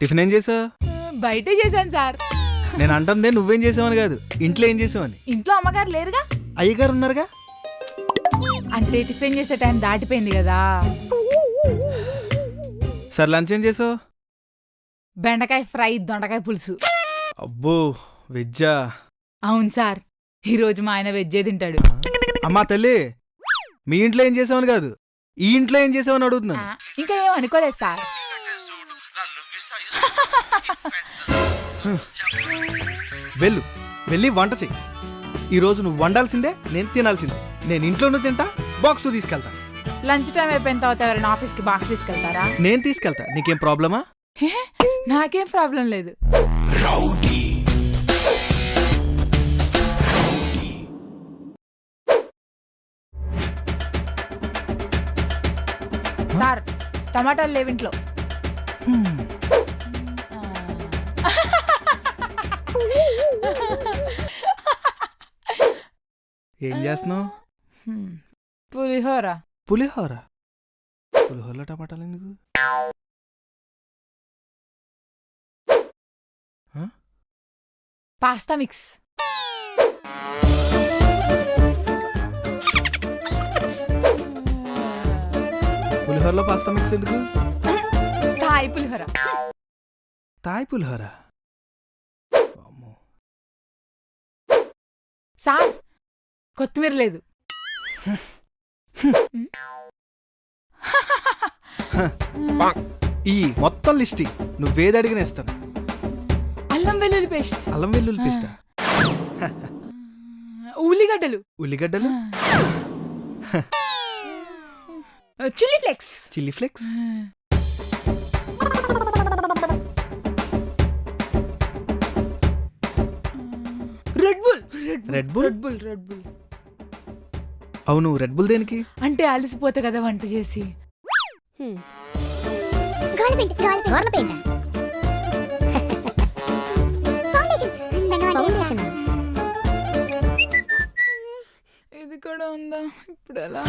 Tiffin ఏం చేసావు? బయటే చేశాను సార్. నేను అంటుందే నువ్వేం చేసావని కాదు, ఇంట్లో ఏం చేసావని. ఇంట్లో అమ్మగారు లేరుగా. అయ్యగారు ఉన్నారుగా. అంటే టిఫిన్ చేసే టైం దాటిపోయింది కదా. సరే లంచ్ ఏం చేసావు? బెండకాయ ఫ్రై, దొండకాయ పులుసు. అబ్బో వెజ్జా? అవును సార్, ఈరోజు మా ఆయన వెజ్జే తింటాడు. అమ్మా తల్లి, మీ ఇంట్లో ఏం చేసావని కాదు, ఈ ఇంట్లో ఏం చేసావని అడుగుతున్నాను. ఇంకా ఏం అనుకోలేదు సార్. వెళ్ళు, వెళ్ళి వంట చెయ్యి. ఈరోజు నువ్వు వండాల్సిందే, నేను తినాల్సిందే. నేను ఇంట్లోనూ తింటా, బాక్స్ తీసుకెళ్తా. లంచ్ టైం అయిపోయిన తర్వాత ఎవరైనా ఆఫీస్కి బాక్స్ తీసుకెళ్తారా? నేను తీసుకెళ్తా, నీకేం ప్రాబ్లమా? నాకేం ప్రాబ్లం లేదు. సార్, టమాటాలు లేవు ఇంట్లో. ఏం చేస్తున్నావు? పులిహోర. పులిహోర? పులిహోరలో టమాటాలు ఎందుకు? Pasta mix. పులిహోరలో పాస్తా మిక్స్ ఎందుకు? Thai pulihora. Thai pulihora? Sir, కొత్తిమీర లేదు. ఈ మొత్తం లిస్ట్ నువ్వేది అడిగిన ఇస్తాను. అల్లం వెల్లుల్లి పేస్ట్. అల్లం వెల్లుల్లి పేస్టా? ఉల్లిగడ్డలు. ఉల్లిగడ్డలు? Chilli flakes. Chilli flakes? Red bull. Red bull? Red bull. Red bull. అవును, రెడ్ బుల్ దేనికి? అంటే అలసిపోతే కదా వంట చేసి. ఇది కూడా ఉందా? ఇప్పుడు ఎలా?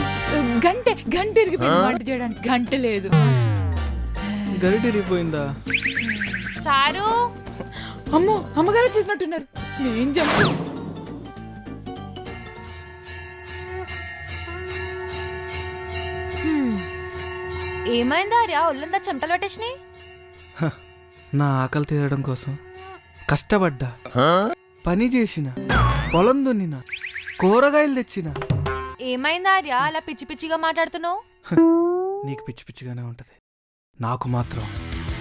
గంట ఇరిగిపోయింది వంట చేయడానికి. గంట లేదు. గరిట ఇరిగిపోయిందా? చారు. అమ్మో, అమ్మగారు వచ్చేసినట్టున్నారు. నేను చెప్పు. ఏమైందా రా? ఒళ్ళంతా చెమటలు పట్టేసినాయి. నా ఆకలి తీరడం కోసం కష్టపడ్డా, పని చేసిన, పొలం దున్నిన, కూరగాయలు తెచ్చిన. ఏమైందా రా? అలా పిచ్చి పిచ్చిగా మాట్లాడుతున్నావు. నీకు పిచ్చి పిచ్చిగానే ఉంటది, నాకు మాత్రం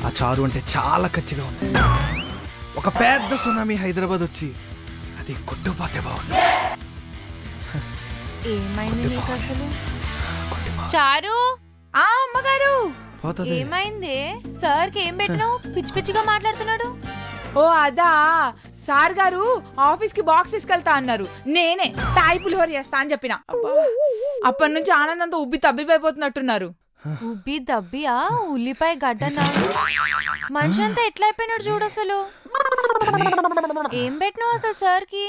ఆ చారు అంటే చాలా కచ్చిగా ఉంది. ఒక పెద్ద సునామీ హైదరాబాద్ వచ్చి అది కొట్టుపోతే బాగుంది. ఏమైంది నీకు అసలు? చారు. అమ్మగారు. పోతది. ఏమైంది? సార్కి ఏం పెట్టినావు? పిచ్చి పిచ్చిగా మాట్లాడుతున్నాడు. ఓ అదా, సార్ గారు ఆఫీస్ కి బాక్స్ తీసుకెళ్తా అన్నారు. నేనే తాయి పులిహోర చేస్తా అని చెప్పిన. అప్పటి నుంచి ఆనందంతో ఉబ్బి తబ్బిపోతున్నట్టున్నారు. ఉబ్బి దబ్బియా? ఉల్లిపాయ గడ్డనా? మనిషి అంతా ఎట్లా అయిపోయినాడు చూడు అసలు. ఏం పెట్టినావు అసలు సార్కి?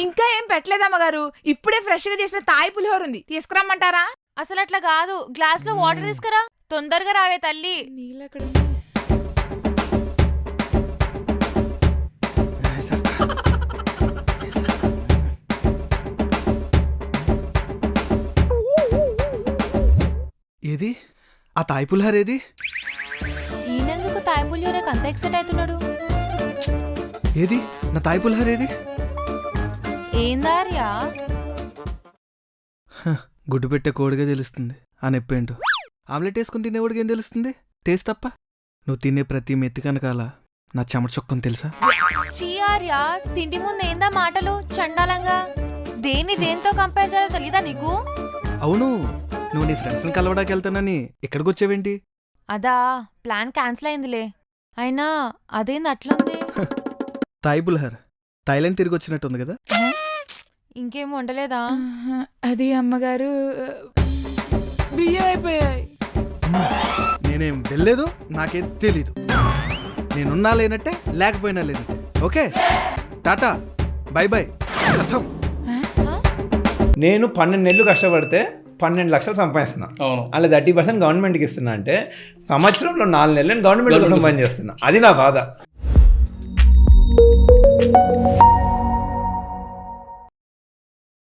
ఇంకా ఏం పెట్టలేదమ్మగారు. ఇప్పుడే ఫ్రెష్ గా చేసిన తాయి పులిహోర ఉంది, తీసుకురమ్మంటారా? అసలు అట్లా కాదు, గ్లాస్ లో వాటర్ తీసుకురా. తొందరగా రావే తల్లి. ఏది ఆ తాయ్ పులిహోర? ఏది? ఈయనెందుకు తాయి పులిహోరకి అంత ఎక్సైట్ అవుతున్నాడు? ఏది నా తాయ్ పులిహోర? ఏది? ఏందార్యా? గుడ్డు పెట్టే కోడిగా తెలుస్తుంది ఆ నొప్పేంటో. ఆమ్లెట్ వేసుకుని తినేవాడికి ఏం తెలుస్తుంది? టేస్ట్ తప్ప. నువ్వు తినే ప్రతి మెత్తి కనకాల నా చెమట చొక్కని తెలుసా? చీయార్యా, తిండి ముందు ఏందా మాటలు చండాలంగా? దేంతో కంపేర్ చేయాలో తెలీదా నీకు? అవును, నువ్వు నీ ఫ్రెండ్స్ని కలవడానికి వెళ్తానని ఇక్కడికి వచ్చావేంటి? అదా, ప్లాన్ క్యాన్సిల్ అయిందిలే. అయినా అదేంది అట్లుంది? తాయ్ పులిహోర థాయిలాండ్ తిరిగి వచ్చినట్టుంది కదా. ఇంకేం వండలేదా? అది అమ్మగారు బియ్యం అయిపోయాయి. నేనేం వెళ్ళలేదు, నాకేం తెలీదు. నేనున్నా లేనట్టే, లేకపోయినా లేనట్టే. ఓకే, టాటా, బై బై, కథం. నేను 12 నెలలు కష్టపడితే 12 లక్షలు సంపాదిస్తున్నా, అవును. అలా 30% గవర్నమెంట్కి ఇస్తున్నా అంటే సంవత్సరంలో 4 నెలలు నేను గవర్నమెంట్ కోసం పని చేస్తున్నా. అది నా బాధ.